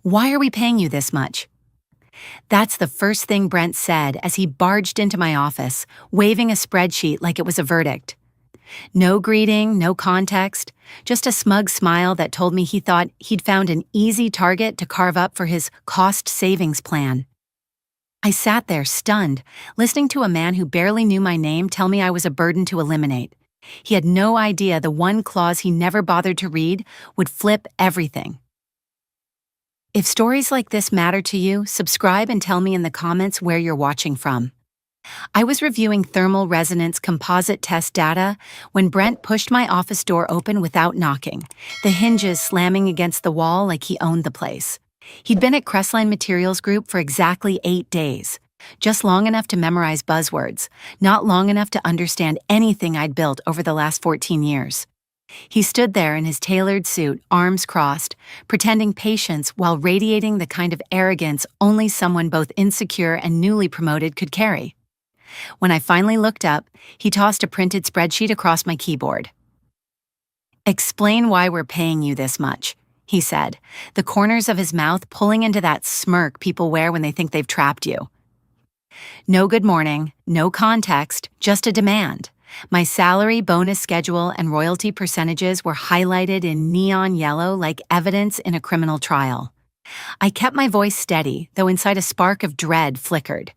Why are we paying you this much? That's the first thing Brent said as he barged into my office, waving a spreadsheet like it was a verdict. No greeting, no context, just a smug smile that told me he thought he'd found an easy target to carve up for his cost savings plan. I sat there stunned, listening to a man who barely knew my name tell me I was a burden to eliminate. He had no idea the one clause he never bothered to read would flip everything. If stories like this matter to you, subscribe and tell me in the comments where you're watching from. I was reviewing thermal resonance composite test data when Brent pushed my office door open without knocking, the hinges slamming against the wall like he owned the place. He'd been at Crestline Materials Group for exactly 8 days, just long enough to memorize buzzwords, not long enough to understand anything I'd built over the last 14 years. He stood there in his tailored suit, arms crossed, pretending patience while radiating the kind of arrogance only someone both insecure and newly promoted could carry. When I finally looked up, he tossed a printed spreadsheet across my keyboard. "Explain why we're paying you this much," he said, the corners of his mouth pulling into that smirk people wear when they think they've trapped you. No good morning, no context, just a demand. My salary, bonus schedule, and royalty percentages were highlighted in neon yellow like evidence in a criminal trial. I kept my voice steady, though inside a spark of dread flickered.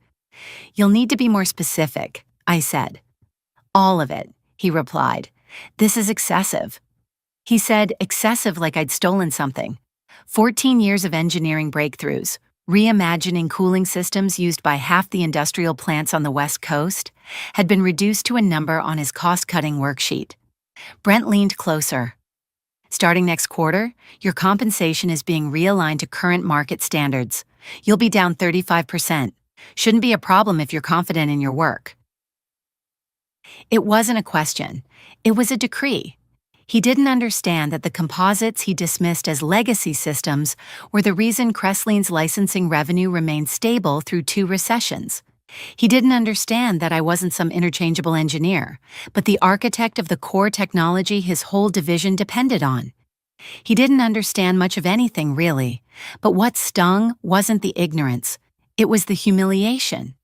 "You'll need to be more specific," I said. "All of it," he replied. "This is excessive." He said excessive like I'd stolen something. 14 years of engineering breakthroughs, reimagining cooling systems used by half the industrial plants on the West Coast, had been reduced to a number on his cost-cutting worksheet. Brent leaned closer. "Starting next quarter, your compensation is being realigned to current market standards. You'll be down 35%. Shouldn't be a problem if you're confident in your work." It wasn't a question. It was a decree. He didn't understand that the composites he dismissed as legacy systems were the reason Crestline's licensing revenue remained stable through 2 recessions. He didn't understand that I wasn't some interchangeable engineer, but the architect of the core technology his whole division depended on. He didn't understand much of anything, really, but what stung wasn't the ignorance. It was the humiliation.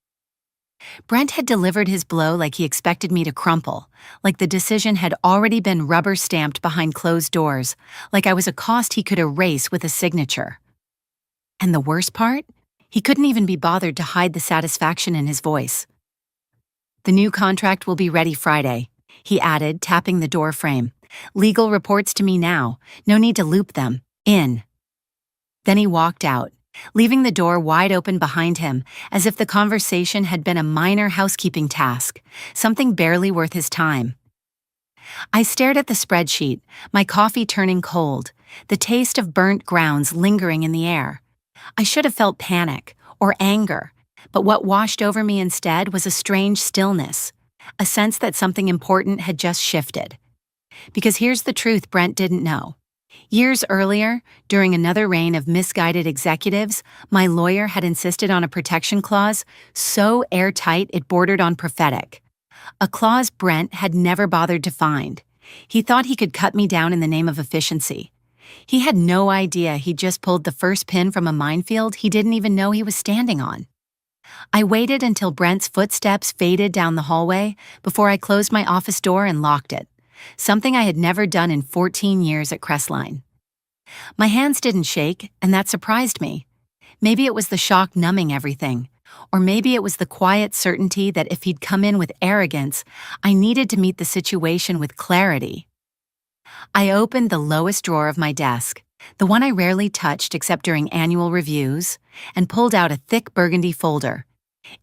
Brent had delivered his blow like he expected me to crumple, like the decision had already been rubber-stamped behind closed doors, like I was a cost he could erase with a signature. And the worst part? He couldn't even be bothered to hide the satisfaction in his voice. "The new contract will be ready Friday," he added, tapping the door frame. "Legal reports to me now. No need to loop them. In." Then he walked out, leaving the door wide open behind him, as if the conversation had been a minor housekeeping task, something barely worth his time. I stared at the spreadsheet, my coffee turning cold, the taste of burnt grounds lingering in the air. I should have felt panic or anger, but what washed over me instead was a strange stillness, a sense that something important had just shifted. Because here's the truth Brent didn't know. Years earlier, during another reign of misguided executives, my lawyer had insisted on a protection clause so airtight it bordered on prophetic. A clause Brent had never bothered to find. He thought he could cut me down in the name of efficiency. He had no idea he'd just pulled the first pin from a minefield he didn't even know he was standing on. I waited until Brent's footsteps faded down the hallway before I closed my office door and locked it, something I had never done in 14 years at Crestline. My hands didn't shake, and that surprised me. Maybe it was the shock numbing everything, or maybe it was the quiet certainty that if he'd come in with arrogance, I needed to meet the situation with clarity. I opened the lowest drawer of my desk, the one I rarely touched except during annual reviews, and pulled out a thick burgundy folder.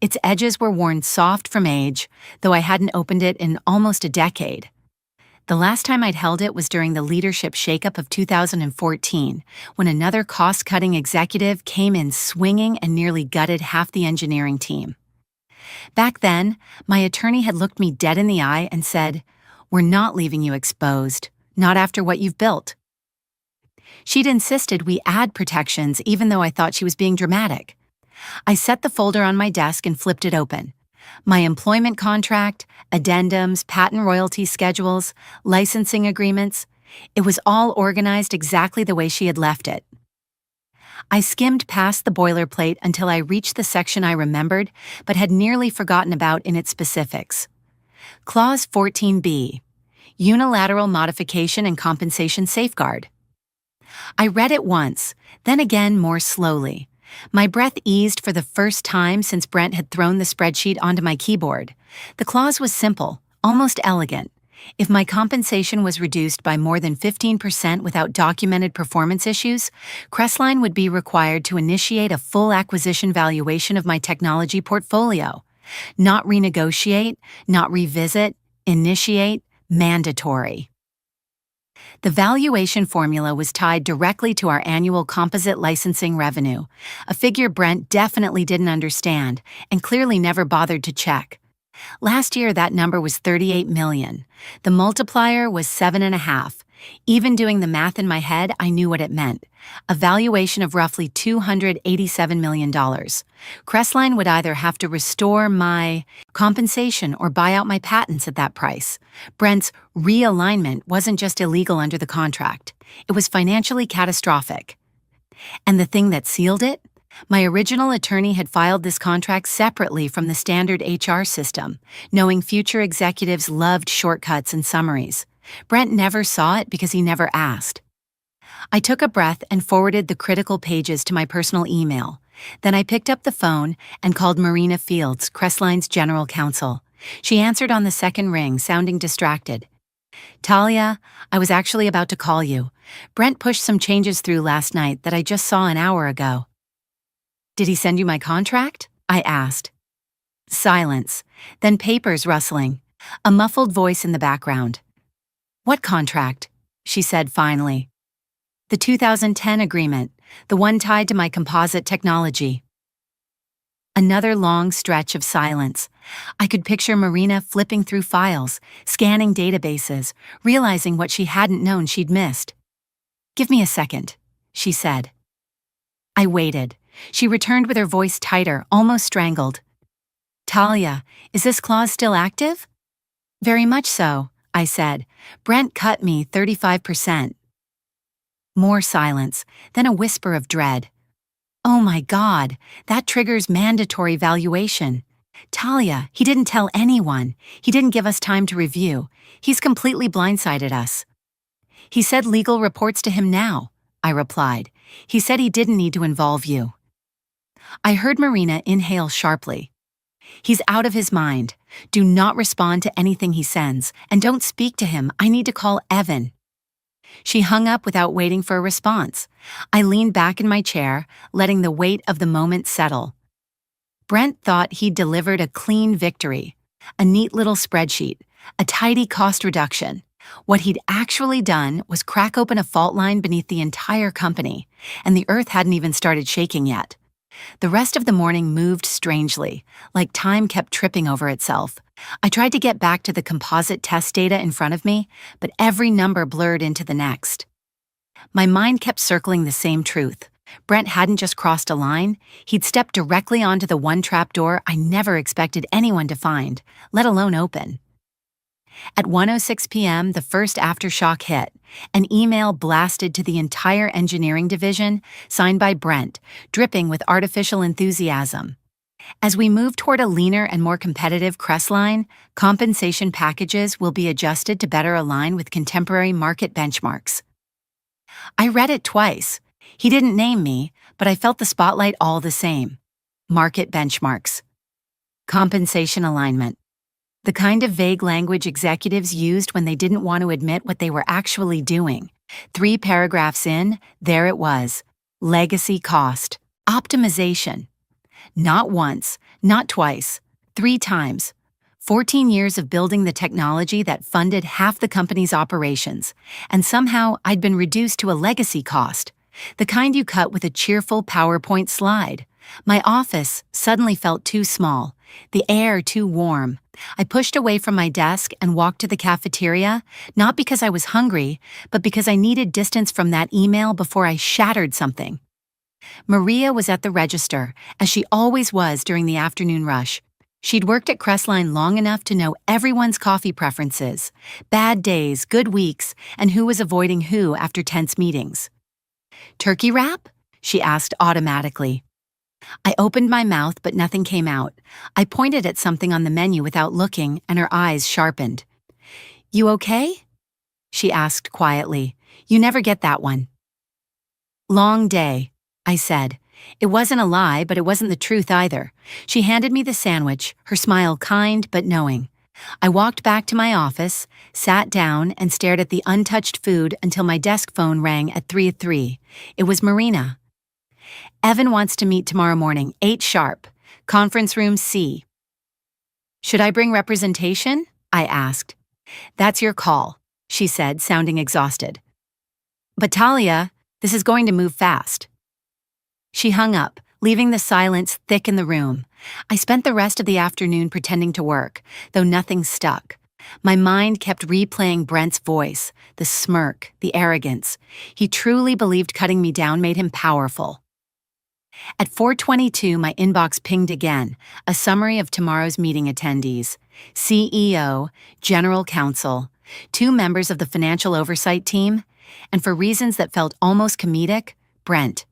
Its edges were worn soft from age, though I hadn't opened it in almost a decade. The last time I'd held it was during the leadership shakeup of 2014, when another cost-cutting executive came in swinging and nearly gutted half the engineering team. Back then, my attorney had looked me dead in the eye and said, "We're not leaving you exposed, not after what you've built." She'd insisted we add protections even though I thought she was being dramatic. I set the folder on my desk and flipped it open. My employment contract, addendums, patent royalty schedules, licensing agreements, it was all organized exactly the way she had left it. I skimmed past the boilerplate until I reached the section I remembered but had nearly forgotten about in its specifics. Clause 14b, Unilateral Modification and Compensation Safeguard. I read it once, then again more slowly. My breath eased for the first time since Brent had thrown the spreadsheet onto my keyboard. The clause was simple, almost elegant. If my compensation was reduced by more than 15% without documented performance issues, Crestline would be required to initiate a full acquisition valuation of my technology portfolio. Not renegotiate, not revisit, initiate, mandatory. The valuation formula was tied directly to our annual composite licensing revenue, a figure Brent definitely didn't understand and clearly never bothered to check. Last year, that number was $38 million. The multiplier was 7.5. Even doing the math in my head, I knew what it meant. A valuation of roughly $287 million. Crestline would either have to restore my compensation or buy out my patents at that price. Brent's realignment wasn't just illegal under the contract. It was financially catastrophic. And the thing that sealed it? My original attorney had filed this contract separately from the standard HR system, knowing future executives loved shortcuts and summaries. Brent never saw it because he never asked. I took a breath and forwarded the critical pages to my personal email. Then I picked up the phone and called Marina Fields, Crestline's general counsel. She answered on the second ring, sounding distracted. "Talia, I was actually about to call you. Brent pushed some changes through last night that I just saw an hour ago." "Did he send you my contract?" I asked. Silence, then papers rustling, a muffled voice in the background. "What contract?" she said finally. "The 2010 agreement, the one tied to my composite technology." Another long stretch of silence. I could picture Marina flipping through files, scanning databases, realizing what she hadn't known she'd missed. "Give me a second," she said. I waited. She returned with her voice tighter, almost strangled. "Talia, is this clause still active?" "Very much so," I said. "Brent cut me 35%. More silence, then a whisper of dread. "Oh my God, that triggers mandatory valuation. Talia, he didn't tell anyone. He didn't give us time to review. He's completely blindsided us." "He said legal reports to him now," I replied. "He said he didn't need to involve you." I heard Marina inhale sharply. "He's out of his mind. Do not respond to anything he sends, and don't speak to him. I need to call Evan." She hung up without waiting for a response. I leaned back in my chair, letting the weight of the moment settle. Brent thought he'd delivered a clean victory, a neat little spreadsheet, a tidy cost reduction. What he'd actually done was crack open a fault line beneath the entire company, and the earth hadn't even started shaking yet. The rest of the morning moved strangely, like time kept tripping over itself. I tried to get back to the composite test data in front of me, but every number blurred into the next. My mind kept circling the same truth. Brent hadn't just crossed a line, he'd stepped directly onto the one trapdoor I never expected anyone to find, let alone open. At 1:06 p.m., the first aftershock hit. An email blasted to the entire engineering division, signed by Brent, dripping with artificial enthusiasm. As we move toward a leaner and more competitive Crestline, compensation packages will be adjusted to better align with contemporary market benchmarks. I read it twice. He didn't name me, but I felt the spotlight all the same. Market benchmarks. Compensation alignment. The kind of vague language executives used when they didn't want to admit what they were actually doing. 3 paragraphs in, there it was. Legacy cost. Optimization. Not once, not twice, 3 times. 14 years of building the technology that funded half the company's operations, and somehow I'd been reduced to a legacy cost. The kind you cut with a cheerful PowerPoint slide. My office suddenly felt too small, the air too warm. I pushed away from my desk and walked to the cafeteria, not because I was hungry, but because I needed distance from that email before I shattered something. Maria was at the register, as she always was during the afternoon rush. She'd worked at Crestline long enough to know everyone's coffee preferences, bad days, good weeks, and who was avoiding who after tense meetings. "Turkey wrap?" she asked automatically. I opened my mouth, but nothing came out. I pointed at something on the menu without looking, and her eyes sharpened. You okay? She asked quietly. You never get that one. Long day, I said. It wasn't a lie, but it wasn't the truth either. She handed me the sandwich, her smile kind but knowing. I walked back to my office, sat down, and stared at the untouched food until my desk phone rang at 3:03. It was Marina. Evan wants to meet tomorrow morning, 8 sharp. Conference room C. Should I bring representation? I asked. That's your call, she said, sounding exhausted. But Talia, this is going to move fast. She hung up, leaving the silence thick in the room. I spent the rest of the afternoon pretending to work, though nothing stuck. My mind kept replaying Brent's voice, the smirk, the arrogance. He truly believed cutting me down made him powerful. At 4:22, my inbox pinged again, a summary of tomorrow's meeting attendees. CEO, General Counsel, 2 members of the financial oversight team, and for reasons that felt almost comedic, Brent.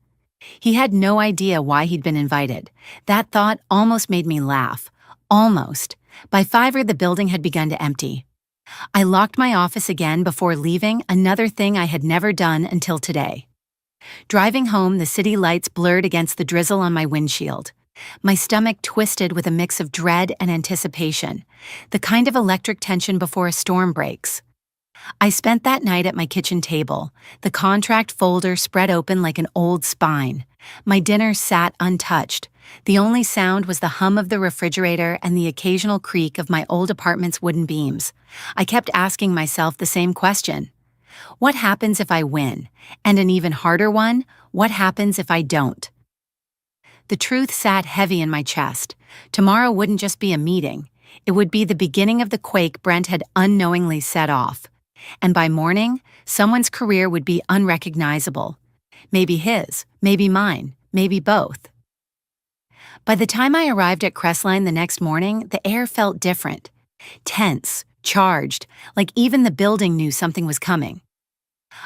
He had no idea why he'd been invited. That thought almost made me laugh. Almost. By 5 the building had begun to empty. I locked my office again before leaving, another thing I had never done until today. Driving home, the city lights blurred against the drizzle on my windshield. My stomach twisted with a mix of dread and anticipation, the kind of electric tension before a storm breaks. I spent that night at my kitchen table, the contract folder spread open like an old spine. My dinner sat untouched. The only sound was the hum of the refrigerator and the occasional creak of my old apartment's wooden beams. I kept asking myself the same question. What happens if I win? And an even harder one, what happens if I don't? The truth sat heavy in my chest. Tomorrow wouldn't just be a meeting. It would be the beginning of the quake Brent had unknowingly set off. And by morning, someone's career would be unrecognizable. Maybe his, maybe mine, maybe both. By the time I arrived at Crestline the next morning, the air felt different. Tense, charged, like even the building knew something was coming.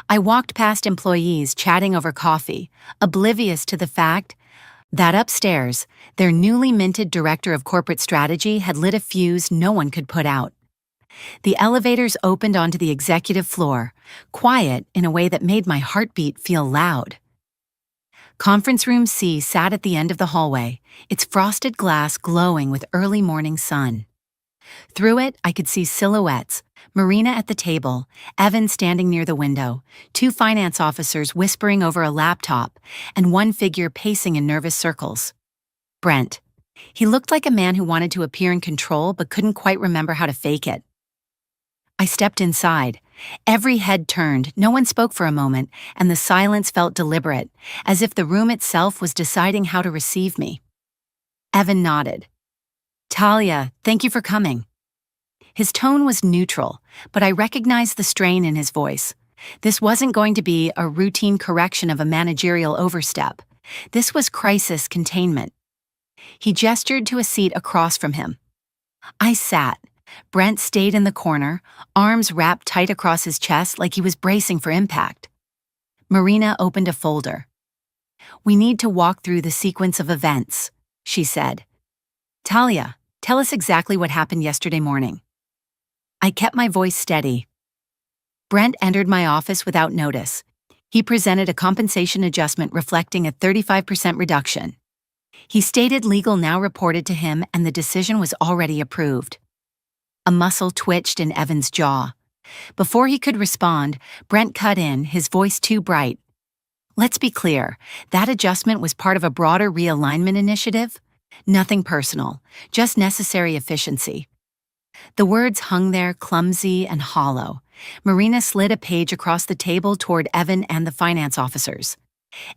I walked past employees chatting over coffee, oblivious to the fact that upstairs, their newly minted director of corporate strategy had lit a fuse no one could put out. The elevators opened onto the executive floor, quiet in a way that made my heartbeat feel loud. Conference room C sat at the end of the hallway, its frosted glass glowing with early morning sun. Through it, I could see silhouettes, Marina at the table, Evan standing near the window, 2 finance officers whispering over a laptop, and one figure pacing in nervous circles. Brent. He looked like a man who wanted to appear in control but couldn't quite remember how to fake it. I stepped inside. Every head turned, no one spoke for a moment, and the silence felt deliberate, as if the room itself was deciding how to receive me. Evan nodded. Talia, thank you for coming. His tone was neutral, but I recognized the strain in his voice. This wasn't going to be a routine correction of a managerial overstep. This was crisis containment. He gestured to a seat across from him. I sat. Brent stayed in the corner, arms wrapped tight across his chest like he was bracing for impact. Marina opened a folder. We need to walk through the sequence of events, she said. Talia, tell us exactly what happened yesterday morning. I kept my voice steady. Brent entered my office without notice. He presented a compensation adjustment reflecting a 35% reduction. He stated legal now reported to him and the decision was already approved. A muscle twitched in Evan's jaw. Before he could respond, Brent cut in, his voice too bright. Let's be clear, that adjustment was part of a broader realignment initiative. Nothing personal, just necessary efficiency. The words hung there clumsy and hollow. Marina slid a page across the table toward Evan and the finance officers.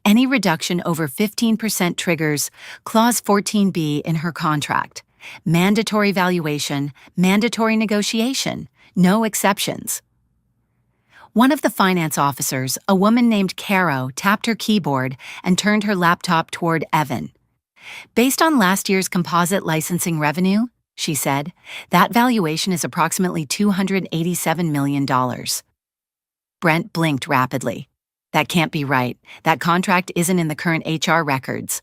Any reduction over 15% triggers Clause 14B in her contract. Mandatory valuation, mandatory negotiation, no exceptions. One of the finance officers, a woman named Caro, tapped her keyboard and turned her laptop toward Evan. Based on last year's composite licensing revenue, she said, that valuation is approximately $287 million. Brent blinked rapidly. That can't be right. That contract isn't in the current HR records.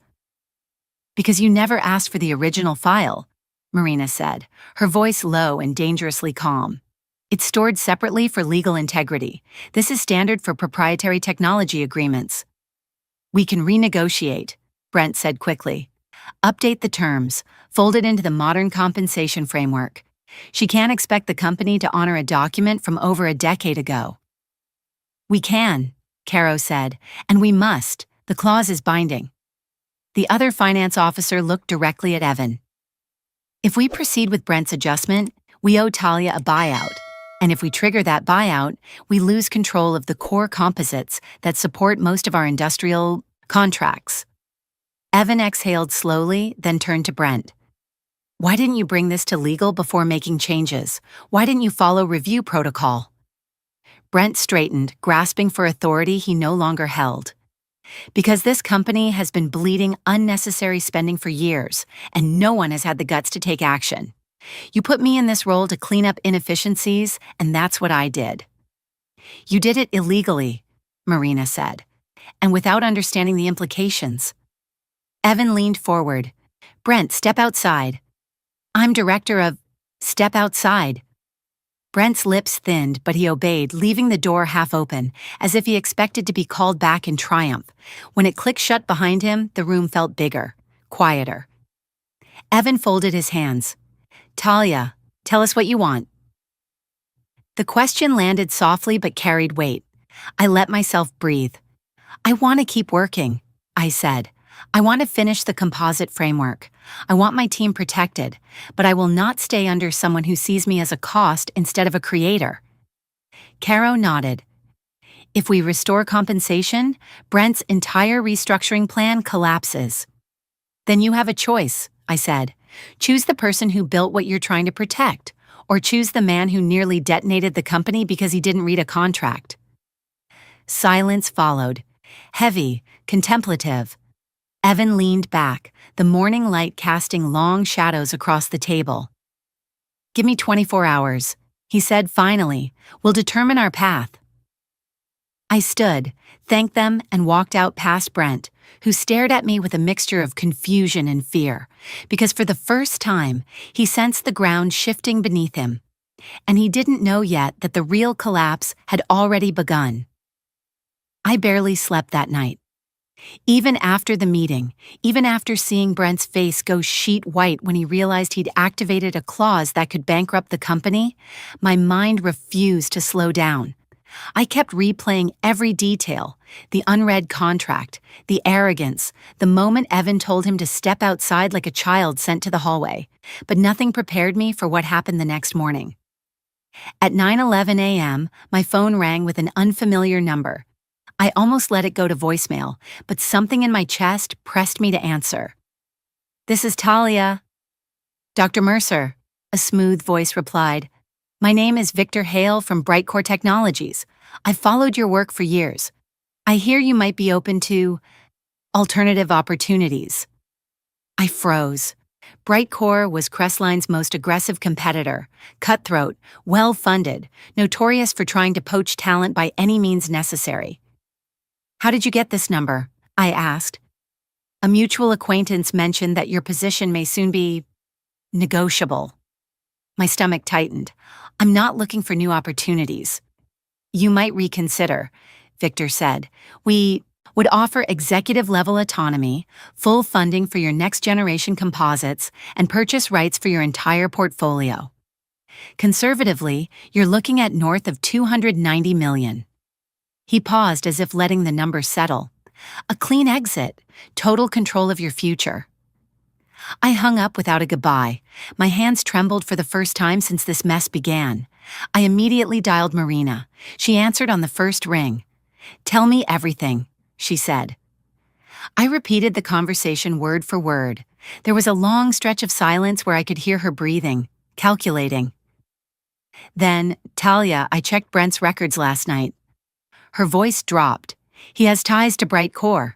Because you never asked for the original file, Marina said, her voice low and dangerously calm. It's stored separately for legal integrity. This is standard for proprietary technology agreements. We can renegotiate, Brent said quickly. Update the terms, fold it into the modern compensation framework. She can't expect the company to honor a document from over a decade ago. We can, Caro said, and we must. The clause is binding. The other finance officer looked directly at Evan. If we proceed with Brent's adjustment, we owe Talia a buyout. And if we trigger that buyout, we lose control of the core composites that support most of our industrial contracts. Evan exhaled slowly, then turned to Brent. Why didn't you bring this to legal before making changes? Why didn't you follow review protocol? Brent straightened, grasping for authority he no longer held. Because this company has been bleeding unnecessary spending for years, and no one has had the guts to take action. You put me in this role to clean up inefficiencies, and that's what I did. You did it illegally, Marina said, and without understanding the implications. Evan leaned forward. Brent, step outside. I'm director of... Step outside. Brent's lips thinned, but he obeyed, leaving the door half open, as if he expected to be called back in triumph. When it clicked shut behind him, the room felt bigger, quieter. Evan folded his hands. Talia, tell us what you want. The question landed softly but carried weight. I let myself breathe. I want to keep working, I said. I want to finish the composite framework. I want my team protected, but I will not stay under someone who sees me as a cost instead of a creator. Caro nodded. If we restore compensation, Brent's entire restructuring plan collapses. Then you have a choice, I said. Choose the person who built what you're trying to protect, or choose the man who nearly detonated the company because he didn't read a contract. Silence followed, heavy, contemplative. Evan leaned back, the morning light casting long shadows across the table. Give me 24 hours, he said finally. We'll determine our path. I stood, thanked them, and walked out past Brent, who stared at me with a mixture of confusion and fear, because for the first time, he sensed the ground shifting beneath him. And he didn't know yet that the real collapse had already begun. I barely slept that night. Even after the meeting, even after seeing Brent's face go sheet white when he realized he'd activated a clause that could bankrupt the company, my mind refused to slow down. I kept replaying every detail, the unread contract, the arrogance, the moment Evan told him to step outside like a child sent to the hallway, but nothing prepared me for what happened the next morning. At 9:11 a.m., my phone rang with an unfamiliar number. I almost let it go to voicemail, but something in my chest pressed me to answer. This is Talia. Dr. Mercer, a smooth voice replied. My name is Victor Hale from Brightcore Technologies. I've followed your work for years. I hear you might be open to alternative opportunities. I froze. Brightcore was Crestline's most aggressive competitor, cutthroat, well-funded, notorious for trying to poach talent by any means necessary. How did you get this number? I asked. A mutual acquaintance mentioned that your position may soon be negotiable. My stomach tightened. I'm not looking for new opportunities. You might reconsider, Victor said. We would offer executive-level autonomy, full funding for your next-generation composites, and purchase rights for your entire portfolio. Conservatively, you're looking at north of $290 million. He paused as if letting the number settle. A clean exit, total control of your future. I hung up without a goodbye. My hands trembled for the first time since this mess began. I immediately dialed Marina. She answered on the first ring. Tell me everything, she said. I repeated the conversation word for word. There was a long stretch of silence where I could hear her breathing, calculating. Then, Talia, I checked Brent's records last night. Her voice dropped. He has ties to Brightcore.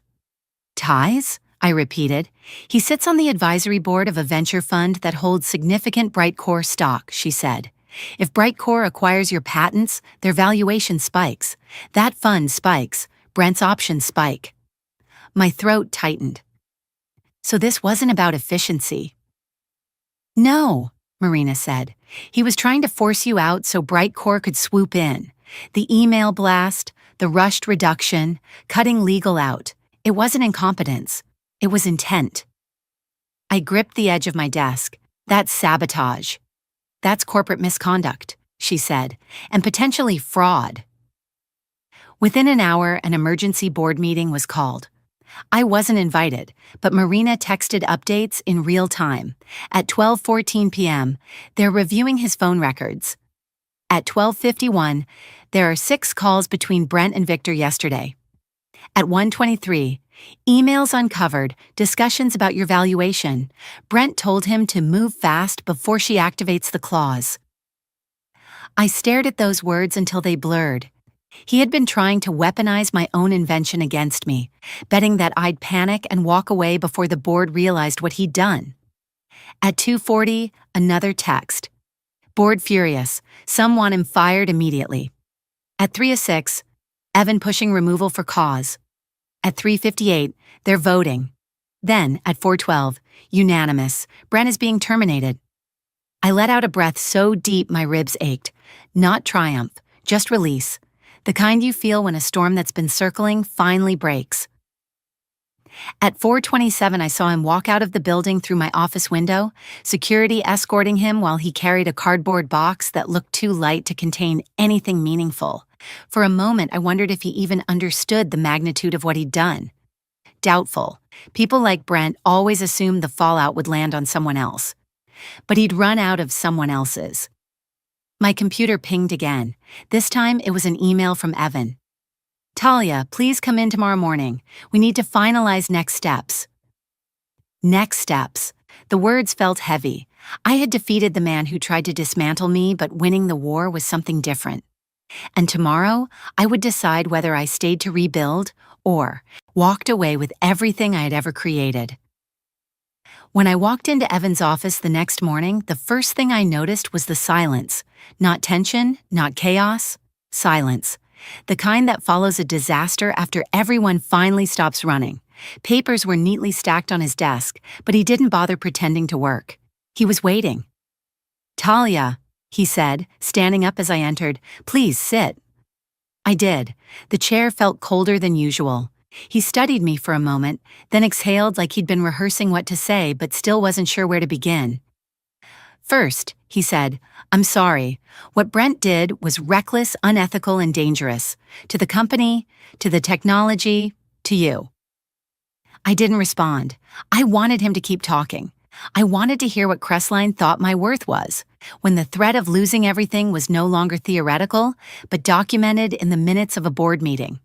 Ties? I repeated. He sits on the advisory board of a venture fund that holds significant Brightcore stock, she said. If Brightcore acquires your patents, their valuation spikes. That fund spikes. Brent's options spike. My throat tightened. So this wasn't about efficiency. No, Marina said. He was trying to force you out so Brightcore could swoop in. The email blast, the rushed reduction, cutting legal out. It wasn't incompetence. It was intent. I gripped the edge of my desk. That's sabotage. That's corporate misconduct, she said, and potentially fraud. Within an hour, an emergency board meeting was called. I wasn't invited, but Marina texted updates in real time. At 12:14 p.m., they're reviewing his phone records. At 12:51, there are 6 calls between Brent and Victor yesterday. At 1:23, emails uncovered, discussions about your valuation. Brent told him to move fast before she activates the clause. I stared at those words until they blurred. He had been trying to weaponize my own invention against me, betting that I'd panic and walk away before the board realized what he'd done. At 2:40, another text. Board furious. Some want him fired immediately. At 3:06, Evan pushing removal for cause. At 3:58, they're voting. Then, at 4:12, unanimous. Brent is being terminated. I let out a breath so deep my ribs ached. Not triumph, just release. The kind you feel when a storm that's been circling finally breaks. At 4:27, I saw him walk out of the building through my office window, security escorting him while he carried a cardboard box that looked too light to contain anything meaningful. For a moment, I wondered if he even understood the magnitude of what he'd done. Doubtful. People like Brent always assumed the fallout would land on someone else. But he'd run out of someone else's. My computer pinged again. This time, it was an email from Evan. Talia, please come in tomorrow morning. We need to finalize next steps. Next steps. The words felt heavy. I had defeated the man who tried to dismantle me, but winning the war was something different. And tomorrow, I would decide whether I stayed to rebuild or walked away with everything I had ever created. When I walked into Evan's office the next morning, the first thing I noticed was the silence. Not tension, not chaos, silence. The kind that follows a disaster after everyone finally stops running. Papers were neatly stacked on his desk, but he didn't bother pretending to work. He was waiting. Talia, he said, standing up as I entered, please sit. I did. The chair felt colder than usual. He studied me for a moment, then exhaled like he'd been rehearsing what to say but still wasn't sure where to begin. First, he said, I'm sorry. What Brent did was reckless, unethical, and dangerous. To the company, to the technology, to you. I didn't respond. I wanted him to keep talking. I wanted to hear what Crestline thought my worth was, when the threat of losing everything was no longer theoretical, but documented in the minutes of a board meeting.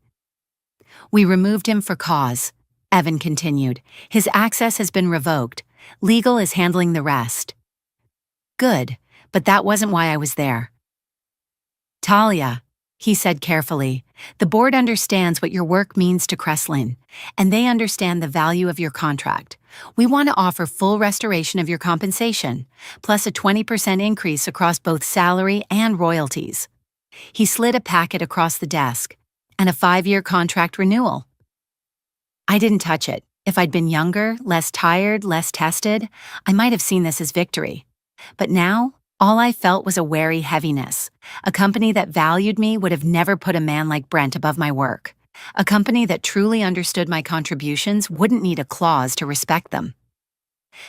We removed him for cause, Evan continued. His access has been revoked. Legal is handling the rest. Good, but that wasn't why I was there. Talia, he said carefully, the board understands what your work means to Crestline, and they understand the value of your contract. We want to offer full restoration of your compensation, plus a 20% increase across both salary and royalties. He slid a packet across the desk, and a 5-year contract renewal. I didn't touch it. If I'd been younger, less tired, less tested, I might have seen this as victory. But now, all I felt was a wary heaviness. A company that valued me would have never put a man like Brent above my work. A company that truly understood my contributions wouldn't need a clause to respect them.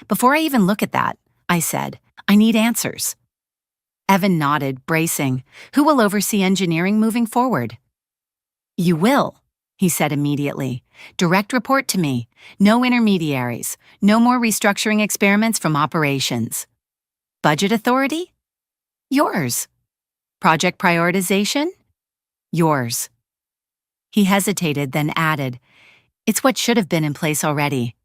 Before I even look at that, I said, I need answers. Evan nodded, bracing. Who will oversee engineering moving forward? You will, he said immediately. Direct report to me. No intermediaries. No more restructuring experiments from operations. Budget authority? Yours. Project prioritization? Yours. He hesitated, then added, It's what should have been in place already.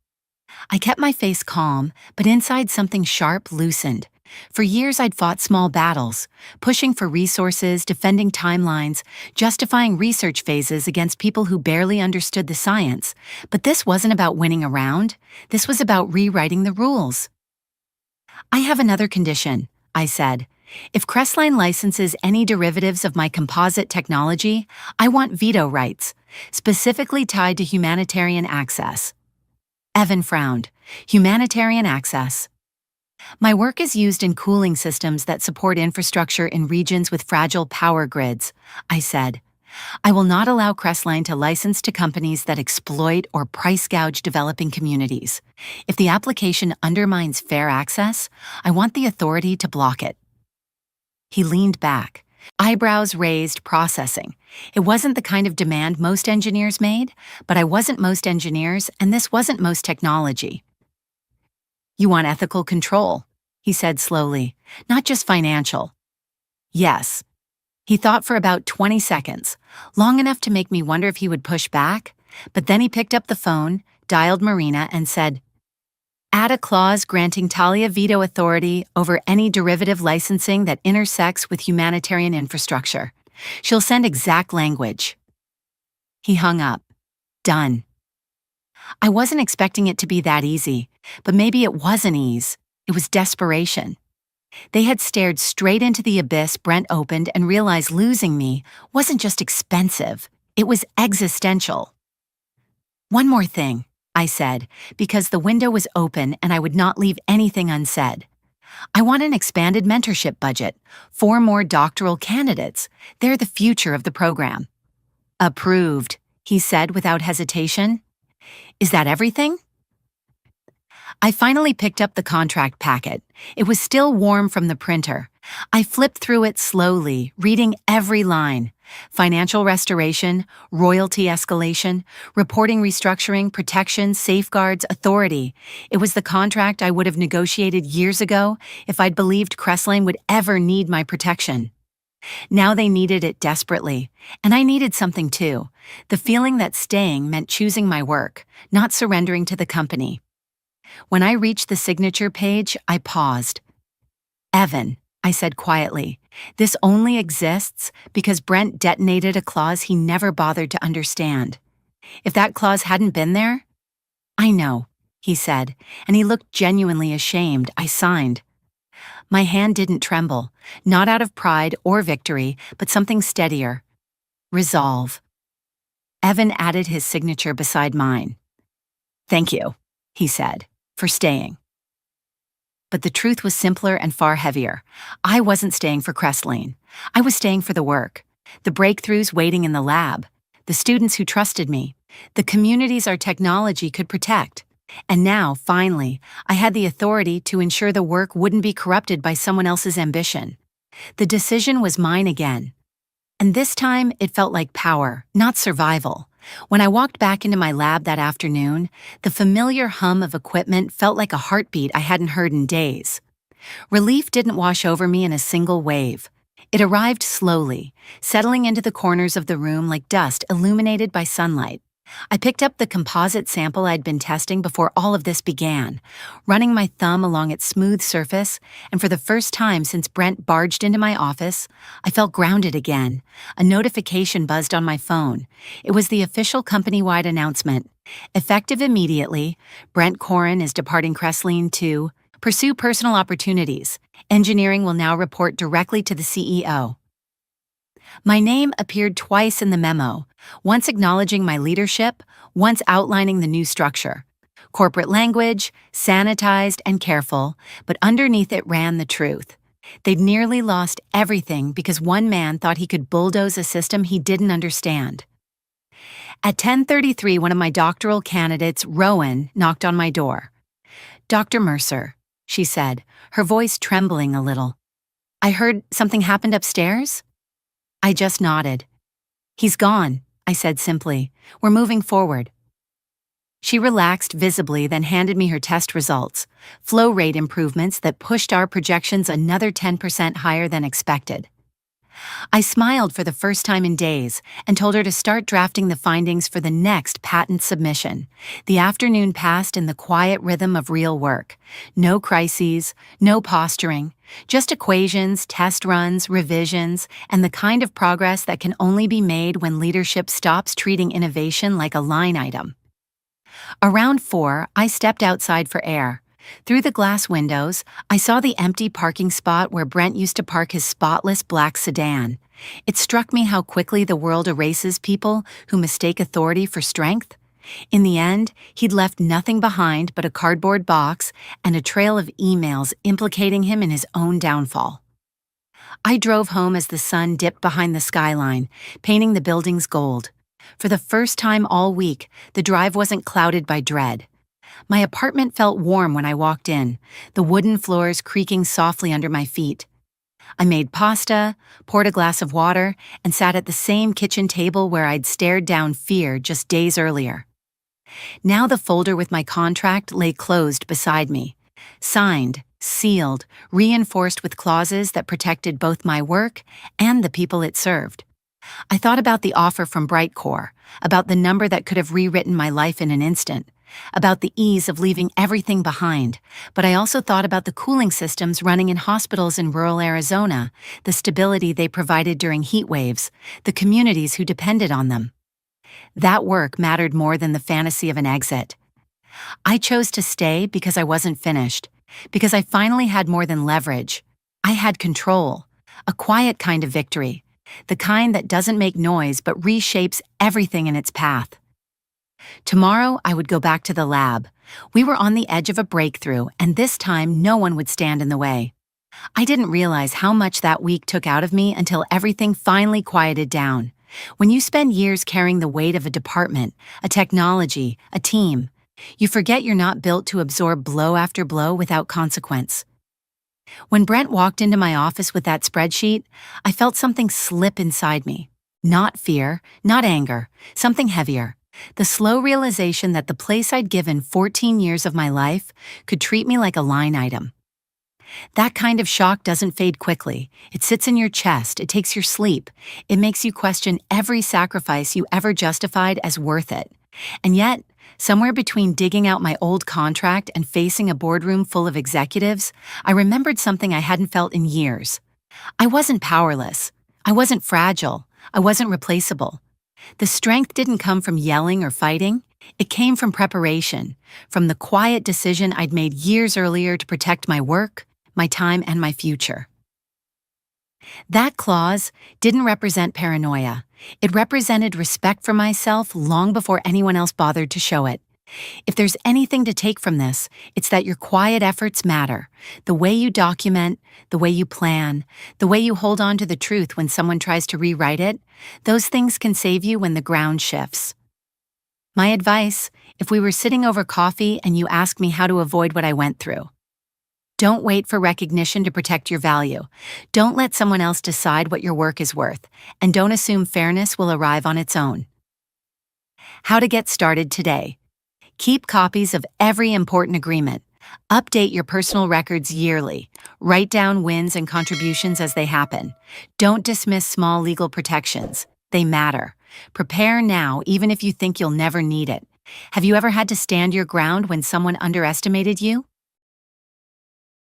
I kept my face calm, but inside something sharp loosened. For years I'd fought small battles, pushing for resources, defending timelines, justifying research phases against people who barely understood the science. But this wasn't about winning a round. This was about rewriting the rules. I have another condition, I said. If Crestline licenses any derivatives of my composite technology, I want veto rights, specifically tied to humanitarian access. Evan frowned. Humanitarian access. My work is used in cooling systems that support infrastructure in regions with fragile power grids, I said. I will not allow Crestline to license to companies that exploit or price gouge developing communities. If the application undermines fair access, I want the authority to block it. He leaned back, eyebrows raised, processing. It wasn't the kind of demand most engineers made, but I wasn't most engineers, and this wasn't most technology. You want ethical control, he said slowly, not just financial. Yes. He thought for about 20 seconds, long enough to make me wonder if he would push back, but then he picked up the phone, dialed Marina, and said, add a clause granting Talia veto authority over any derivative licensing that intersects with humanitarian infrastructure. She'll send exact language. He hung up. Done. I wasn't expecting it to be that easy, but maybe it wasn't ease. It was desperation. They had stared straight into the abyss Brent opened and realized losing me wasn't just expensive, it was existential. One more thing, I said, because the window was open and I would not leave anything unsaid. I want an expanded mentorship budget, 4 more doctoral candidates. They're the future of the program. Approved, he said without hesitation. Is that everything? I finally picked up the contract packet. It was still warm from the printer. I flipped through it slowly, reading every line. Financial restoration, royalty escalation, reporting restructuring, protection, safeguards, authority. It was the contract I would have negotiated years ago if I'd believed Crestline would ever need my protection. Now they needed it desperately, and I needed something too. The feeling that staying meant choosing my work, not surrendering to the company. When I reached the signature page, I paused. Evan, I said quietly, this only exists because Brent detonated a clause he never bothered to understand. If that clause hadn't been there, I know, he said, and he looked genuinely ashamed. I signed. My hand didn't tremble, not out of pride or victory, but something steadier. Resolve. Evan added his signature beside mine. Thank you, he said, for staying. But the truth was simpler and far heavier. I wasn't staying for Crestline. I was staying for the work, the breakthroughs waiting in the lab, the students who trusted me, the communities our technology could protect. And now, finally, I had the authority to ensure the work wouldn't be corrupted by someone else's ambition. The decision was mine again. And this time, it felt like power, not survival. When I walked back into my lab that afternoon, the familiar hum of equipment felt like a heartbeat I hadn't heard in days. Relief didn't wash over me in a single wave. It arrived slowly, settling into the corners of the room like dust illuminated by sunlight. I picked up the composite sample I'd been testing before all of this began, running my thumb along its smooth surface, and for the first time since Brent barged into my office, I felt grounded again. A notification buzzed on my phone. It was the official company-wide announcement. Effective immediately, Brent Corin is departing Crestline to pursue personal opportunities. Engineering will now report directly to the CEO. My name appeared twice in the memo, once acknowledging my leadership, once outlining the new structure. Corporate language, sanitized and careful, but underneath it ran the truth. They'd nearly lost everything because one man thought he could bulldoze a system he didn't understand. At 10:33, one of my doctoral candidates, Rowan, knocked on my door. Dr. Mercer, she said, her voice trembling a little. I heard something happened upstairs? I just nodded. He's gone, I said simply. We're moving forward. She relaxed visibly, then handed me her test results, flow rate improvements that pushed our projections another 10% higher than expected. I smiled for the first time in days and told her to start drafting the findings for the next patent submission. The afternoon passed in the quiet rhythm of real work. No crises, no posturing, just equations, test runs, revisions, and the kind of progress that can only be made when leadership stops treating innovation like a line item. Around 4, I stepped outside for air. Through the glass windows, I saw the empty parking spot where Brent used to park his spotless black sedan. It struck me how quickly the world erases people who mistake authority for strength. In the end, he'd left nothing behind but a cardboard box and a trail of emails implicating him in his own downfall. I drove home as the sun dipped behind the skyline, painting the buildings gold. For the first time all week, the drive wasn't clouded by dread. My apartment felt warm when I walked in, the wooden floors creaking softly under my feet. I made pasta, poured a glass of water, and sat at the same kitchen table where I'd stared down fear just days earlier. Now the folder with my contract lay closed beside me, signed, sealed, reinforced with clauses that protected both my work and the people it served. I thought about the offer from Brightcore, about the number that could have rewritten my life in an instant, about the ease of leaving everything behind, but I also thought about the cooling systems running in hospitals in rural Arizona, the stability they provided during heat waves, the communities who depended on them. That work mattered more than the fantasy of an exit. I chose to stay because I wasn't finished, because I finally had more than leverage. I had control, a quiet kind of victory, the kind that doesn't make noise but reshapes everything in its path. Tomorrow, I would go back to the lab. We were on the edge of a breakthrough, and this time no one would stand in the way. I didn't realize how much that week took out of me until everything finally quieted down. When you spend years carrying the weight of a department, a technology, a team, you forget you're not built to absorb blow after blow without consequence. When Brent walked into my office with that spreadsheet, I felt something slip inside me. Not fear, not anger, something heavier. The slow realization that the place I'd given 14 years of my life could treat me like a line item. That kind of shock doesn't fade quickly. It sits in your chest, it takes your sleep. It makes you question every sacrifice you ever justified as worth it. And yet, somewhere between digging out my old contract and facing a boardroom full of executives, I remembered something I hadn't felt in years. I wasn't powerless. I wasn't fragile. I wasn't replaceable. The strength didn't come from yelling or fighting. It came from preparation, from the quiet decision I'd made years earlier to protect my work, my time, and my future. That clause didn't represent paranoia. It represented respect for myself long before anyone else bothered to show it. If there's anything to take from this, it's that your quiet efforts matter. The way you document, the way you plan, the way you hold on to the truth when someone tries to rewrite it, those things can save you when the ground shifts. My advice, if we were sitting over coffee and you asked me how to avoid what I went through: don't wait for recognition to protect your value. Don't let someone else decide what your work is worth, and don't assume fairness will arrive on its own. How to get started today. Keep copies of every important agreement. Update your personal records yearly. Write down wins and contributions as they happen. Don't dismiss small legal protections. They matter. Prepare now, even if you think you'll never need it. Have you ever had to stand your ground when someone underestimated you?